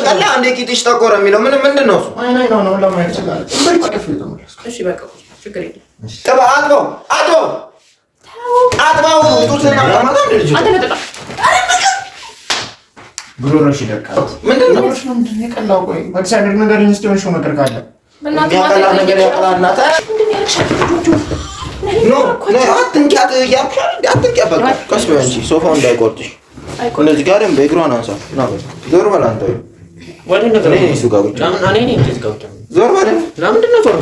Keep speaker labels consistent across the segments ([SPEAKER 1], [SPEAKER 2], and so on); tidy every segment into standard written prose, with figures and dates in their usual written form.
[SPEAKER 1] ታውቃለህ? አንዴ ቂጥሽ ጠቆረ የሚለው ምንድን ነው?
[SPEAKER 2] ነው ለማየት ይችላል። እሺ በቃ ችግር የለም።
[SPEAKER 1] ጥባ አጥባው ጡትና ማታ ልጅ ብሎ ነው ሲደካ ምንድን ነው የቀላው? ቆይ በእግዚአብሔር ነገር ኢንስቲትዩሽን ሾው ነገር ካለ የሚያቀላ ነገር ያቀላና አትንኪያት እያልኩሽ አትንኪያት። በቃ ቀስ በይ እንጂ ሶፋው እንዳይቆርጥሽ። እነዚህ ጋር ደም በእግሯን አንሳ። ዞር በል አንተ። እሱ ጋር ቁጭ ዞር በል።
[SPEAKER 2] ለምንድን ነው ዞር?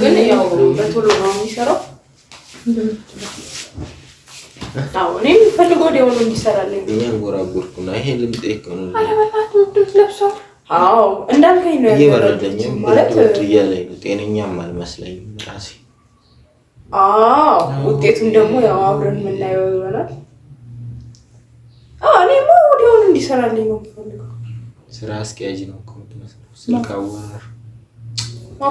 [SPEAKER 2] ግን ያው በቶሎ ነው የሚሰራው። እኔ የምፈልገው ወዲያው ነው እንዲሰራልኝ።
[SPEAKER 1] እያንጎራጎርኩና ይሄ ልምጤክ ነው።
[SPEAKER 2] ኧረ በእናትህ ለብሰው። አዎ እንዳልከኝ ነው
[SPEAKER 1] እየበረደኝም ማለት እያለኝ ነው። ጤነኛም አልመስለኝም ራሴ።
[SPEAKER 2] አዎ ውጤቱን ደግሞ ያው አብረን የምናየው ይሆናል። እኔማ ወዲያው እንዲሰራልኝ ነው የምፈልገው።
[SPEAKER 1] ስራ አስኪያጅ ነው እኮ የምትመስለው። ስልክ አዋራር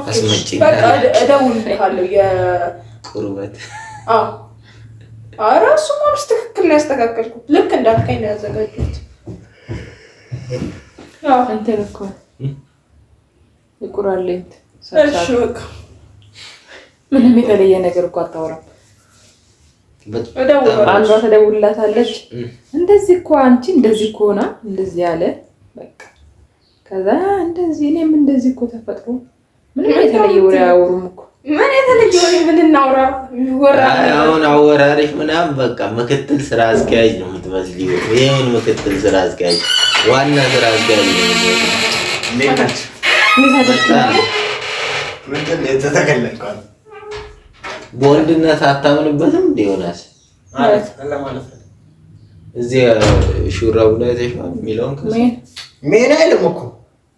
[SPEAKER 2] አስመጪ። በቃ እደውልልሃለሁ የቁርበት እራሱ ማለት ትክክል ነው ያስተካከልኩት። ልክ እንዳልከኝ ነው ያዘጋጁት። እንትን እኮ ይቁራልኝ። እሺ በቃ ምንም የተለየ ነገር እኮ አታወራም። አንዷ ተደውልላታለች። እንደዚህ እኮ አንቺ እንደዚህ እኮ ሆና እንደዚህ አለ በቃ ከዛ እንደዚህ እኔም እንደዚህ እኮ ተፈጥሮ ምንም የተለየ ወሬ አያወሩም እኮ። ምን የተለየ ወሬ ምን እናውራ?
[SPEAKER 1] አሁን አወራሪሽ ምናምን በቃ ምክትል ስራ አስኪያጅ ነው የምትመስለው። ይሄን ምክትል ስራ አስኪያጅ ዋና ስራ አስኪያጅ ነው። ምንድን ነው የተተከለልከው? በወንድነት አታምንበትም እንዴ ዮናስ? ለማለት እዚህ ሹራቡ ላይ ተሽማል የሚለውን ምን አይልም እኮ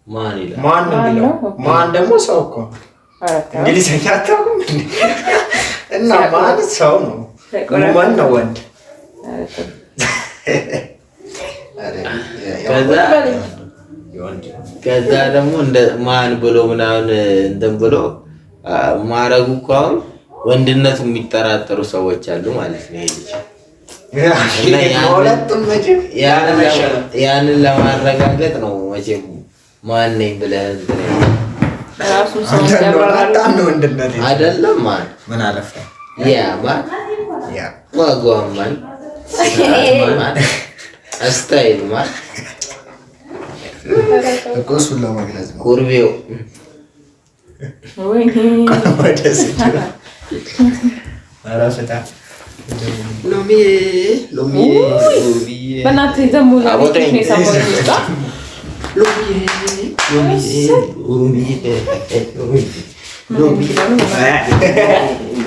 [SPEAKER 1] ማን ይላል? ማን ነው የሚለው? ማን ደግሞ ሰው እኮ እንግሊዝኛ አታውቅም እና ማን ሰው ነው? ማን ነው ወንድ? ከዛ ደግሞ እንደ ማን ብሎ ምናምን እንትን ብሎ ማረጉ እኮ አሁን ወንድነቱ የሚጠራጠሩ ሰዎች አሉ ማለት ነው። ያንን ለማረጋገጥ ነው መቼም ማን ነኝ ብለህ
[SPEAKER 2] ራሱን ሰው ያብራራል
[SPEAKER 1] አይደለም። ማን ምን አለፈ ያ ማን ያ ዋጋው ማን አስታይል ማን እኮ እሱን ለማግኘት ነው። ቁርቤው ወይ ወደስ አራፈታ ሎሚ
[SPEAKER 2] በእናትህ ዘሙ ለምን ነው ሳቦታ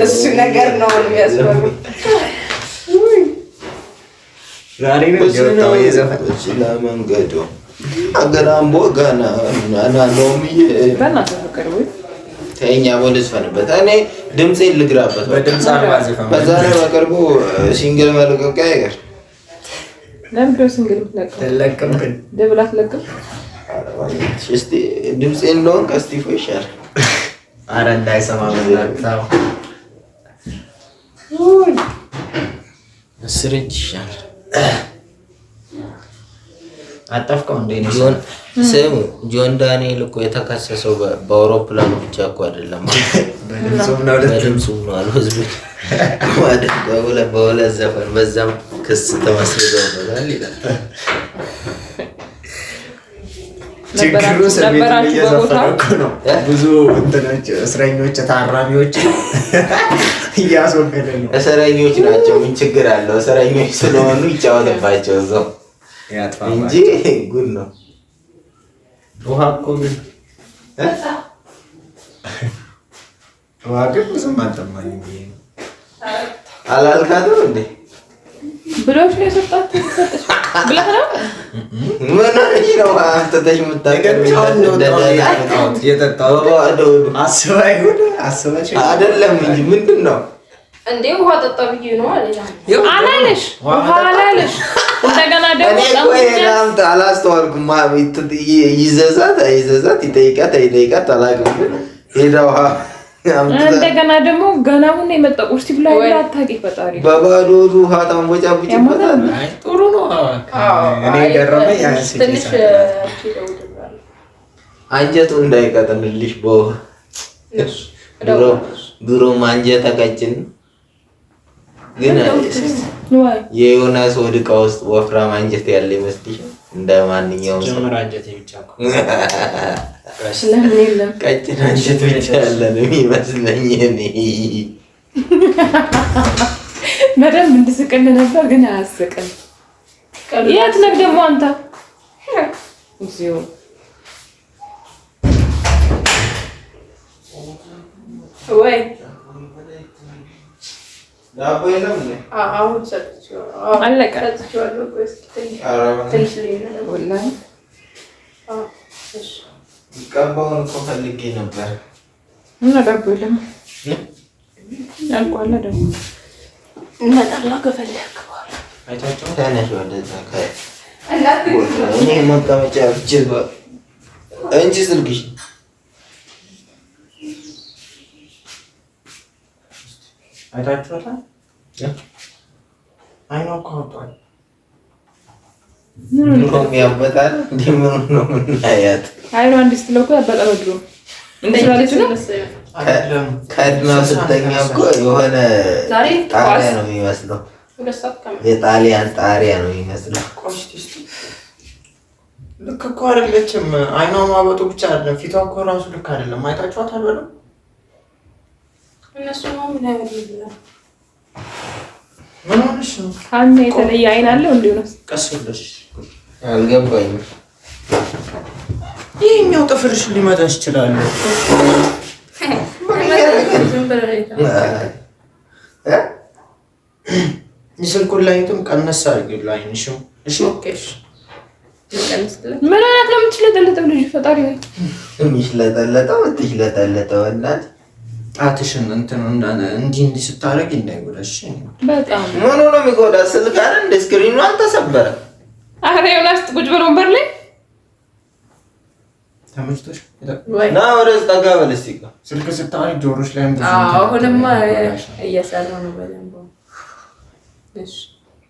[SPEAKER 2] እሱ ነገር ነው የሚያስፈራው።
[SPEAKER 1] ዛሬ ነው የወጣው የዘፈን ለመንገዱ አገራምቦ ጋና ናና ሎሚ
[SPEAKER 2] በእናትህ ፍቅር ወይ
[SPEAKER 1] ተኛ ወልስፈንበት እኔ ድምጼን ልግራበት በድምጽ አማዝፈን በዛ ላይ በቅርቡ ሲንግል መልቀቂያ ይገር
[SPEAKER 2] ለምዶ ሲንግል ለቀም ደብላት ለቀም
[SPEAKER 1] እስቲ ድምጼን ነው ከስቲፎ ይሻል። አረ እንዳይሰማ በዛው ስርጅ ይሻል። አጣፍቀው እንደ ነው ስሙ ጆን ዳንኤል እኮ የተከሰሰው በአውሮፕላኑ ብቻ እኮ አይደለም። በድምፁም ነው አሉ ህዝብ በሁለት ዘፈን በዛም ክስ ተመስርቶበታል ይላል። ችግሩ ነው ብዙ እንትኖች እስረኞች ታራሚዎች እያስወገደ ነው። እስረኞች ናቸው ምን ችግር አለው? እስረኞች ስለሆኑ ይጫወትባቸው እዛው እንጂ ጉድ ነው። ውሃ እኮ ግን ውሃ ግን ብዙም አልጠማኝም አላልካትም እንዴ
[SPEAKER 2] ብሎሽ ነው የሰጣት ብለህ ነው
[SPEAKER 1] ምን ነው አንተተሽ የምታቀርቢው የጠጣው አስባሽ አይደለም እንጂ ምንድን ነው
[SPEAKER 2] እንዴ ውሃ ጠጣ ብዬ ነው አለሽ ውሃ አላለሽ እንደገና ደግሞ
[SPEAKER 1] እናንተ አላስተዋልኩም። ይዘዛት ይጠይቃት አላውቅም። ሄዳው
[SPEAKER 2] እንደገና ደግሞ ገና አሁን የመጣ ቁርስ ብላ አታውቂ ፈጣሪ
[SPEAKER 1] በባዶ ውሃ ታንቦጫብጭበታል።
[SPEAKER 3] ጥሩ ነው። እኔ ገረመኝ።
[SPEAKER 2] ትንሽ
[SPEAKER 1] አንጀቱ እንዳይቀጥንልሽ ድሮም አንጀት ቀጭን ግን የዮናስ ወድ ዕቃ ውስጥ ወፍራም አንጀት ያለ ይመስልሻል? እንደ ማንኛውም ሰው ቀጭን አንጀት ብቻ ያለ ነው የሚመስለኝ። እኔ
[SPEAKER 2] በደንብ እንድስቅል ነበር ግን አያስቅም። የት ነህ ደግሞ አንተ? እዚሁ ወይ
[SPEAKER 1] ዳቦ የለም እንዴ?
[SPEAKER 2] አሁን ሰጥቼው አለቀ። ሰጥቼዋለሁ። ትንሽ ወላሂ እሺ
[SPEAKER 1] ቀባውን እኮ ፈልጌ ነበር
[SPEAKER 2] እና ዳቦ የለም አልቋል። ደግሞ እንመጣላ ከፈለክ በኋላ
[SPEAKER 1] አይታችሁ ታነሽ ወደዛ እኔ መቀመጫ ብቻ እንጂ ስልክሽ
[SPEAKER 3] አይታችኋታል? አይኗ እኮ አውጥቷል።
[SPEAKER 1] ምን ያበጣል? እንደምን ነው የምናያት?
[SPEAKER 2] አይኗ እንዲህ ስትለው እኮ ያበጣል። ድሮ እንደዚህ ማለት ነው።
[SPEAKER 1] ከድና ስተኛ እኮ የሆነ ጣሪያ ነው የሚመስለው። የጣሊያን ጣሪያ ነው የሚመስለው።
[SPEAKER 3] ልክ እኮ አይደለችም። አይኗ ማበጡ ብቻ አይደለም፣ ፊቷ እኮ ራሱ ልክ አይደለም። አይታችኋታል? በለው
[SPEAKER 2] እነሱ ነው ምን ያደርጋሉ?
[SPEAKER 3] ምን ሆነሽ ነው?
[SPEAKER 2] አንተ የተለየ አይን አለው እንዴ ነው?
[SPEAKER 3] ቀስ ብለሽ
[SPEAKER 1] አልገባኝም።
[SPEAKER 3] ይሄኛው ጥፍርሽ ሊመጣሽ ይችላል። የስልኩን ላይቱን ቀነስ አድርጊው ላይንሽ። እሺ ኦኬ።
[SPEAKER 2] ምን አይነት ነው የምትሽለጠለጠው ልጅ? ፈጣሪ ወይ
[SPEAKER 1] የምትሽለጠለጠው እናት
[SPEAKER 3] ጣትሽን እንትን እንዲህ ስታረግ እንዳይጎዳሽ።
[SPEAKER 2] በጣም
[SPEAKER 1] ምን ነው የሚጎዳ? ስልክ አይደል እንደ ስክሪኑ አልተሰበረም።
[SPEAKER 2] አረ ዮናስ ቁጭ ብሎ ወንበር ላይ
[SPEAKER 3] ተመችቶሽ
[SPEAKER 1] ና ወደዚህ ጠጋ በል እስኪ።
[SPEAKER 3] ስልክ ስታወሪ ጆሮሽ ላይ
[SPEAKER 2] አሁንማ እየሰራ ነው በደንብ። እሺ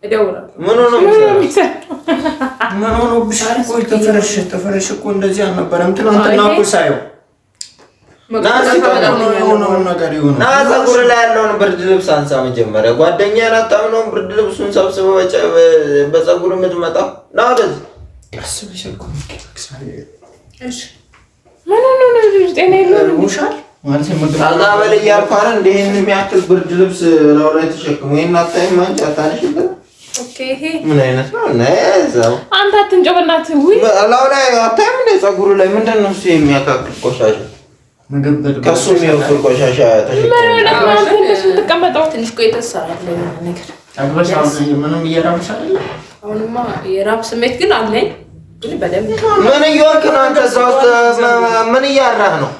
[SPEAKER 2] እደውላለሁ።
[SPEAKER 1] ምን ነው የሚሰራው?
[SPEAKER 3] ምን ሆኖብሻል? ቆይ ጥፍርሽ እኮ እንደዚህ አልነበረም ትናንትና እኮ ሳየው። ና
[SPEAKER 1] ፀጉር ላይ ያለውን ብርድ ልብስ አንሳ መጀመሪያ። ጓደኛዬን አታምነውም? ብርድ ልብሱን ሰብስበው በፀጉር የምትመጣው ና ወደዚህ።
[SPEAKER 3] ቀስ ብለሽ እኮ
[SPEAKER 2] እሺ ምን ነው ጤና የለውም
[SPEAKER 3] ውሻል ማለት
[SPEAKER 1] ጠጋ በል እያልኩ አይደል እንደ ይሄን የሚያክል ብርድ ልብስ ላው ላይ ተሸክሞ ይሄን አታይም አንቺ? አታነሽበት?
[SPEAKER 2] ኦኬ ይሄ
[SPEAKER 1] ምን አይነት ነው? ነዛው
[SPEAKER 2] አንተ አትንጨው በእናትህ። ውይ
[SPEAKER 1] ላው ላይ አታይም እንደ ፀጉሩ ላይ ምንድን ነው እሱ የሚያካክል ቆሻሻ? ከሱ የሚወፍር ቆሻሻ ተሸክሞ
[SPEAKER 2] ተቀመጠው። ትንሽ ቆይተህ ትሰራለህ ነገር
[SPEAKER 3] አግባሽ። ምንም እየራብሽ አይደል?
[SPEAKER 2] አሁንማ የራብ ስሜት ግን አለኝ። ግን በደንብ
[SPEAKER 1] ምን እየወርክ ነው አንተ? እዛ ውስጥ ምን እያራህ ነው?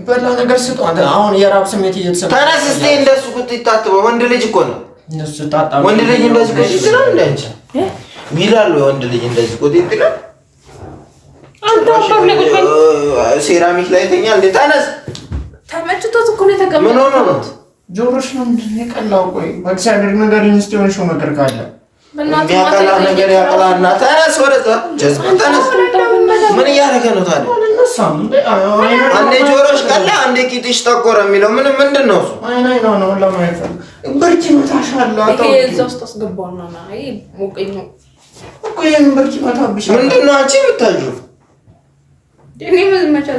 [SPEAKER 3] በላ ነገር ስጧት። አሁን የራብ ስሜት እየተሰማ
[SPEAKER 1] ተነስ እስኪ። እንደሱ ቁጥ ይታጥበው። ወንድ ልጅ እኮ ነው። ወንድ ልጅ እንደዚህ ቁጥ ይላል እንዴ? አንቺ ይላሉ ወንድ ልጅ እንደዚህ ቁጥ ይላል።
[SPEAKER 2] አንተ
[SPEAKER 1] ሴራሚክ ላይ ተኛል እንዴ? ተነስ።
[SPEAKER 2] ተመችቶት እኮ ነው የተቀመጠው።
[SPEAKER 1] ምን ሆኖ ነው?
[SPEAKER 3] ጆሮሽ ነው የቀላው? ቆይ በእግዚአብሔር ነገር ኢንስቲትዩሽን ነገር ካለ
[SPEAKER 1] የሚያቀላ ነገር ያቀላና ተነስ፣ ወደዛ ተነስ። ምን እያደረገ ነው ታዲያ? አንዴ ጆሮሽ ቀላ፣ አንዴ ቂጥሽ ጠቆረ የሚለው ምንድን ነው እሱ?
[SPEAKER 3] ነው ለማየት ብርድ ይመታሻል።
[SPEAKER 2] እዛ ውስጥ አስገባውና ሞቀኝ ነው
[SPEAKER 3] እኮ ይሄን ብርድ ይመታብሻል።
[SPEAKER 1] ምንድን ነው አንቺ የምታዥው?
[SPEAKER 2] እኔ መቻል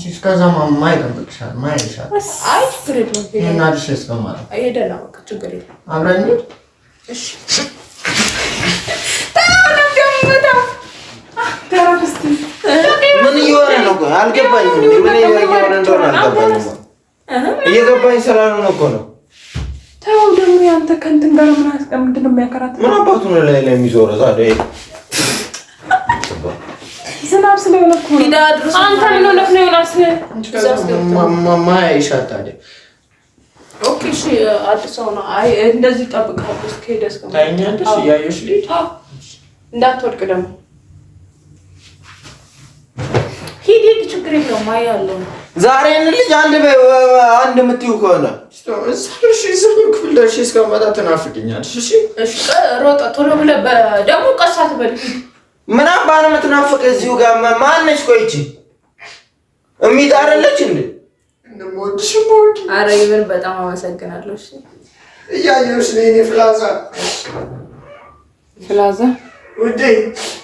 [SPEAKER 3] እስከዛ ማይጠብቅሻል ማይሻል።
[SPEAKER 2] አይ ችግር የለውም።
[SPEAKER 3] ይሄን አድርሼ እስከማለት
[SPEAKER 2] አይሄደና በቃ ችግር የለውም።
[SPEAKER 3] አብረን
[SPEAKER 2] እሺ
[SPEAKER 1] ምን እየሆነ ነው? ቆይ አልገባኝም። ምን እየሆነ እንደሆነ አልገባኝም። እየገባኝ ስላልሆነ እኮ ነው።
[SPEAKER 2] ተው ደግሞ ያንተ ከእንትን ጋር ምን አስቀም ምንድን ነው የሚያከራት?
[SPEAKER 1] ምን አባቱ ነው ላይ የሚዞረው ታዲያ?
[SPEAKER 2] ዝናብ ስለሆነ እኮ ነው። አንተ ምን ሆነህ ነው ዮናስ?
[SPEAKER 3] ማያይሻል ታዲያ
[SPEAKER 2] ኦኬ እሺ አጥሰው ነው። አይ እንደዚህ ጠብቀው እስከ ሄደስ ከመጣ
[SPEAKER 3] ታይኛለሽ ያየሽ ልጅ
[SPEAKER 2] እንዳትወድቅ ደግሞ ሂድ ችግር የለውም። አይ ያለው
[SPEAKER 1] ዛሬ ልጅ አንድ የምትይው ከሆነ
[SPEAKER 3] እሺ ዝም ክፍል ደርሼ እስከመጣ ትናፍቅኛለሽ። እሺ
[SPEAKER 2] እሺ ሮጣ ቶሎ ብለህ ደግሞ ቀስ አትበል።
[SPEAKER 1] ምን አባ ነው የምትናፍቅ? እዚሁ ጋር ማነች? ቆይቺ እሚጣረለች እንዴ?
[SPEAKER 3] እንደምወድሽ ሞት።
[SPEAKER 2] ኧረ ይብን በጣም አመሰግናለሁ። እሺ
[SPEAKER 3] እያየሁሽ ነው የእኔ ፍላዛ ውዴ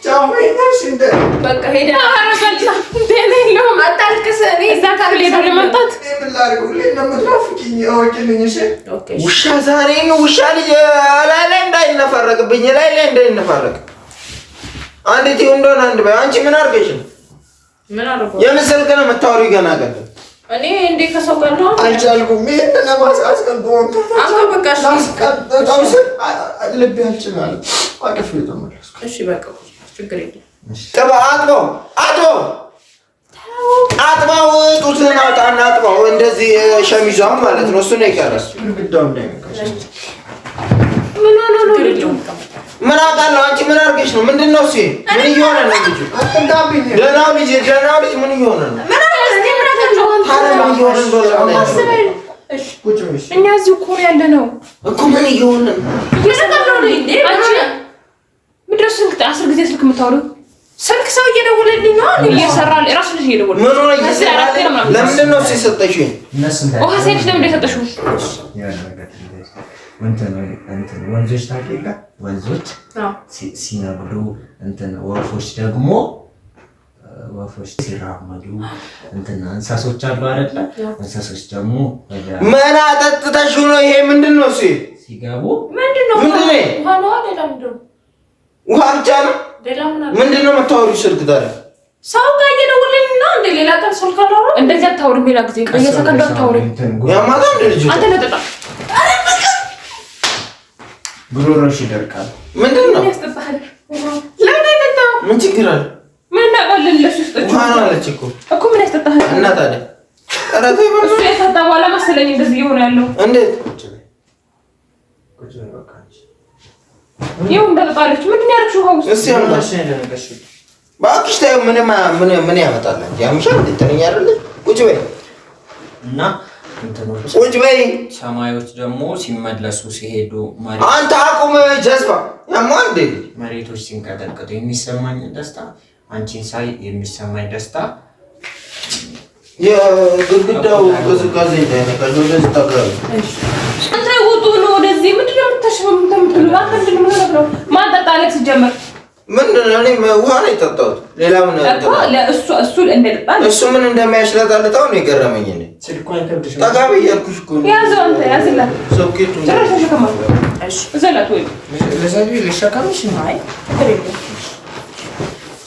[SPEAKER 3] ቻው። ወይኔሽ እንደ በቃ ሄደ። ኧረ በቃ እንደ ነው አታልቅስ። እኔ እዛ ካለ ሄዶ ለመምጣት ምን ላድርግ? ሁሌ እንደምትናፍቂኝ አውቂልኝ። እሺ
[SPEAKER 1] ውሻ ዛሬ ነው ውሻ ልጅ ላይ እንዳይነፋረቅብኝ ላይ እንዳይነፋረቅ አንድ ቲው እንደሆነ አንድ በይ። አንቺ ምን አድርገሽ ነው?
[SPEAKER 2] ምን አድርጎ
[SPEAKER 1] የምስልክ ነው የምታወሪው? ገና ቀን
[SPEAKER 2] እኔ እንዴ ከሰው ጋር ነው
[SPEAKER 3] አልቻልኩም። ይሄን ለማስቀንጦ
[SPEAKER 2] አንተ በቃ
[SPEAKER 3] ታውስ ልብ ያልችላል አቀፍ ተመለስኩ።
[SPEAKER 2] እሺ በቃ ችግር የለም።
[SPEAKER 1] ጥባ አጥባው ጡትን አውጣና አጥባው። እንደዚህ ሸሚዟን ማለት ነው። እሱ ነው የቀረው።
[SPEAKER 3] ግድግዳው እንዳይመካሽ
[SPEAKER 2] ምን ሆነ ነው?
[SPEAKER 1] ምን አውቃለሁ። አንቺ ምን አድርገሽ ነው? ምንድነው እሱ? ምን እየሆነ ነው? ልጅ
[SPEAKER 3] አትንካብኝ።
[SPEAKER 1] ደህናው ልጅ ምን እየሆነ ነው?
[SPEAKER 2] እኛ እዚሁ እኮ ያለ ነው
[SPEAKER 1] እኮ። ምን እየሆነ ነው?
[SPEAKER 2] እየሰቀለው ነው እንዴ? አንቺ ምንድን ነው ስልክ 10 ጊዜ ስልክ የምታወሪው? ስልክ ሰው እየደወለልኝ ነው። እኔ እየሰራል እራሱ ልጅ እየደወለ
[SPEAKER 1] ምን ሆነ? እየሰራል። ለምንድን ነው የሰጠሽው?
[SPEAKER 2] ውሃ ሴት ለምን እንደሰጠሽው?
[SPEAKER 3] ወንዞች ታውቂጋ? ወንዞች ሲነግዱ ወፎች ደግሞ ሲራመዱ እንስሳቶች አሉ አይደለ? እንስሳቶች ደግሞ
[SPEAKER 1] ምን አጠጥተሽው ነው? ይሄ ምንድን ነው?
[SPEAKER 3] ሲገቡ
[SPEAKER 2] ምንድን ነው? ውሃ ነው አይደል?
[SPEAKER 1] ውሃ ብቻ ነው። ምንድን ነው የምታወሪው? ስልክ ታዲያ
[SPEAKER 2] ሰው ጋር እየደወለልኝ ነው እንዴ? ሌላ ቀን ስልክ አላወራ እንደዚህ አታወሪም። ሌላ ጊዜ በየሰከንዱ አታወሪም።
[SPEAKER 1] ያማታ እንደ ልጅ
[SPEAKER 2] አንተ ነጠጣ
[SPEAKER 3] ጉሮሮሽ ይደርቃል።
[SPEAKER 1] ምንድን ነው
[SPEAKER 2] ያስጠጣሃል? ለምን አይጠጣው?
[SPEAKER 1] ምን ችግር አለ?
[SPEAKER 2] ምን እናውቃለን? ለሱ ስጠች
[SPEAKER 1] ውሃ ነው አለች እኮ
[SPEAKER 2] ምን ያስጠጣሃል?
[SPEAKER 1] እና ታዲያ ኧረ ተይ
[SPEAKER 2] እሱ የጠጣ በኋላ መሰለኝ እንደዚህ እየሆነ ያለው።
[SPEAKER 1] እንዴት
[SPEAKER 2] ይኸው እንደጠጣለች። ምንድን ነው ያደረግሽው? ውሃ ውስጥ
[SPEAKER 1] እስኪ ያምጣሽ እባክሽ። ተይው። ምን ያመጣል? እንጂ አምሻል እንድትነኝ አይደለች። ቁጭ በይ
[SPEAKER 3] እና
[SPEAKER 1] ቁጭ በይ።
[SPEAKER 3] ሰማዮች ደግሞ ሲመለሱ ሲሄዱ
[SPEAKER 1] አንተ አቁም። ጀዝባ ያማል እንዴ?
[SPEAKER 3] መሬቶች ሲንቀጠቀጡ የሚሰማኝ ደስታ፣ አንቺን ሳይ የሚሰማኝ ደስታ
[SPEAKER 1] የግድግዳው ቅዝቃዜ እንዳይነካሽ ወደዚህ ታገሩ።
[SPEAKER 2] አንተ ውጡ ነው ወደዚህ። ምንድን ነው የምታሽበው? ነው ማጠጣ አለክ ሲጀመር
[SPEAKER 1] ምንድን ነው? እኔ ውሃ ነው የጠጣሁት። ሌላ ምን
[SPEAKER 2] እሱ እንደጠጣ
[SPEAKER 1] እሱ ምን እንደሚያሽለጣልጣው ነው የገረመኝ። እኔ ጠጋ ብያልኩሽ እኮ ነው።
[SPEAKER 2] ያዘው አንተ ያዝላት
[SPEAKER 1] ሶኬቱ
[SPEAKER 2] ዘላት ወይ
[SPEAKER 3] ለዛሬ ልሸከምሽ ነው። አይ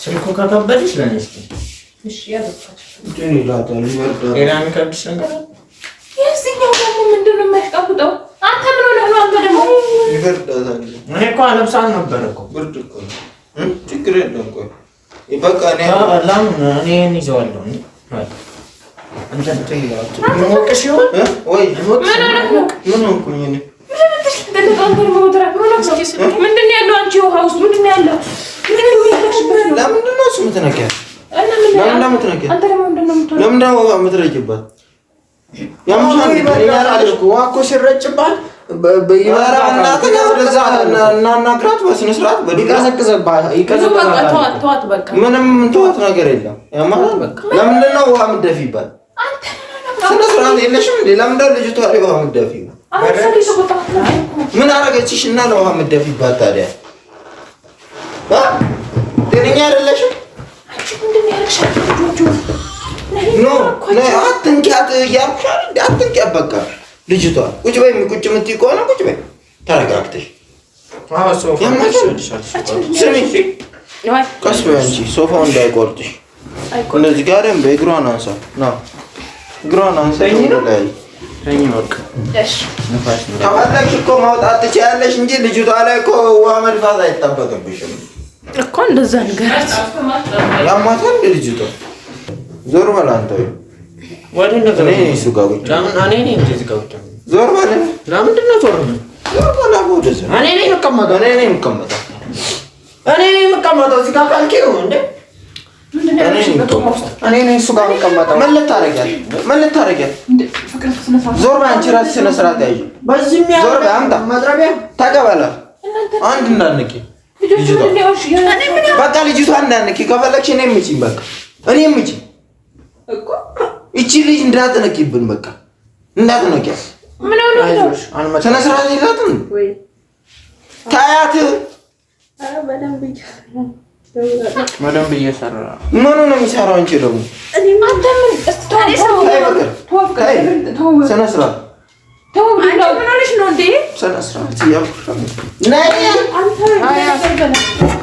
[SPEAKER 3] ስልኩ ከከበደሽ ለኔ እስኪ
[SPEAKER 2] እሺ ያዘው
[SPEAKER 3] ሌላ የሚከብድሽ ነገር
[SPEAKER 2] የዚህኛው ደግሞ ምንድን ነው የሚያሽቃብጠው? አንተ ምን ሆነህ ነው? አንተ ደግሞ
[SPEAKER 1] ይፈርዳታል።
[SPEAKER 3] እኔ እኮ አለብሳል ነበር እኮ
[SPEAKER 1] ብርድ እኮ ችግር የለውም። ቆይ በቃ
[SPEAKER 3] እኔ ይዘዋለሁ። አንተ ሞቅሽ ይሆን
[SPEAKER 1] ወይ
[SPEAKER 2] ምን
[SPEAKER 1] ሆንኩኝ እኔ?
[SPEAKER 2] ምንድን ነው ያለው? አንቺ ውሃ ውስጥ ምንድን ነው ያለው?
[SPEAKER 1] ለምንድን ነው እሱ የምትነኪያት? ለምንድን ነው የምትረጭባት?
[SPEAKER 3] ውሃ እኮ ሲረጭባት
[SPEAKER 1] እናናግራት በስነ ስርዓት። ምንም ተዋት ነገር የለም። ለምንድን ነው ውሃ የምትደፊባት? ስነ ስርዓት የለሽም እንዴ? ለምንድን ነው ልጅቷ ላይ ውሃ የምትደፊው? ምን አደረገችሽ እና ለውሃ የምትደፊባት ታዲያ? ጤነኛ አይደለሽም? አትንኪያት እያልኩሽ አይደል? አትንኪያት በቃ። ልጅቷ ቁጭ በይ። ቁጭ የምትይ ከሆነ ቁጭ በይ ተረጋግተሽ። ስሚ ቀስ በይ አንቺ፣ ሶፋው እንዳይቆርጥሽ። እንደዚህ ጋር በእግሯን አንሳ ነው፣ እግሯን አንሳ። ከፈለግሽ እኮ ማውጣት ትችያለሽ እንጂ ልጅቷ ላይ እኮ ውሃ መድፋት አይጠበቅብሽም
[SPEAKER 2] እኮ። እንደዛ ንገራት።
[SPEAKER 1] ያማታል ልጅቷ። ዞር በል አንተ።
[SPEAKER 3] ወደ
[SPEAKER 1] እሱ ጋር ቁጭ ዞር በል። ለምንድን ነው ዞር በል? ዞር በል ወደዛ። እኔ ነኝ የምቀመጠው እዚህ ጋር ካልከኝ እንዴ እኔ ነኝ እሱ ጋር የምቀመጠው። ምን ልታረጊያት? ዞር በል አንቺ እራስሽ ስነ ስርዓት ያዥ። ዞር በል አምጣ መጥረቢያ ተቀበላት። አንድ እንዳንቂ በቃ ልጅቷ እንዳንቂ ከፈለግሽ እኔ የምችኝ በቃ እኔ የምችኝ እኮ እቺ ልጅ እንዳትነቂብን በቃ እንዳትነቂያት። ምን ነው ስነ ስርዓት የላትም ወይ? ታያት በደንብ እየሰራ ምኑ ነው የሚሰራው? አንቺ ደግሞ ስነ ስርዓት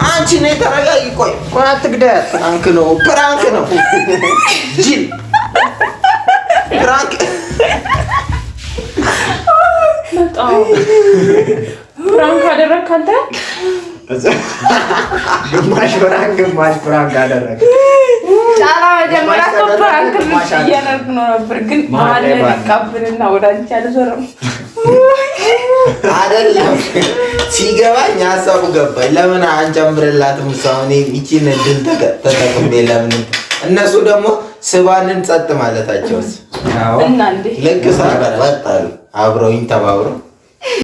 [SPEAKER 1] አንቺ ነይ ተረጋጊ። ቆይ አትግዳያት። ፕራንክ ነው ጅል ፕራንክ አደረግክ አንተ። ግማሽ ፕራንክ አደረግክ። ጫላ መጀመሪያ እኮ ፕራንክ እያደረግን ነበር፣ ግን መሀል ላይ ነቃብንና ወደ አንቺ አልዞረም አይደለም። ሲገባኝ ሀሳቡ ገባኝ። ለምን አንጨምርላትም? እኔ ይቺን እድል ተጠቅሜ ለምን እነሱ ደግሞ ስባንን ጸጥ ማለታቸውስ? ልክ ሳቀር ወጣሉ አብረውኝ ተባብረው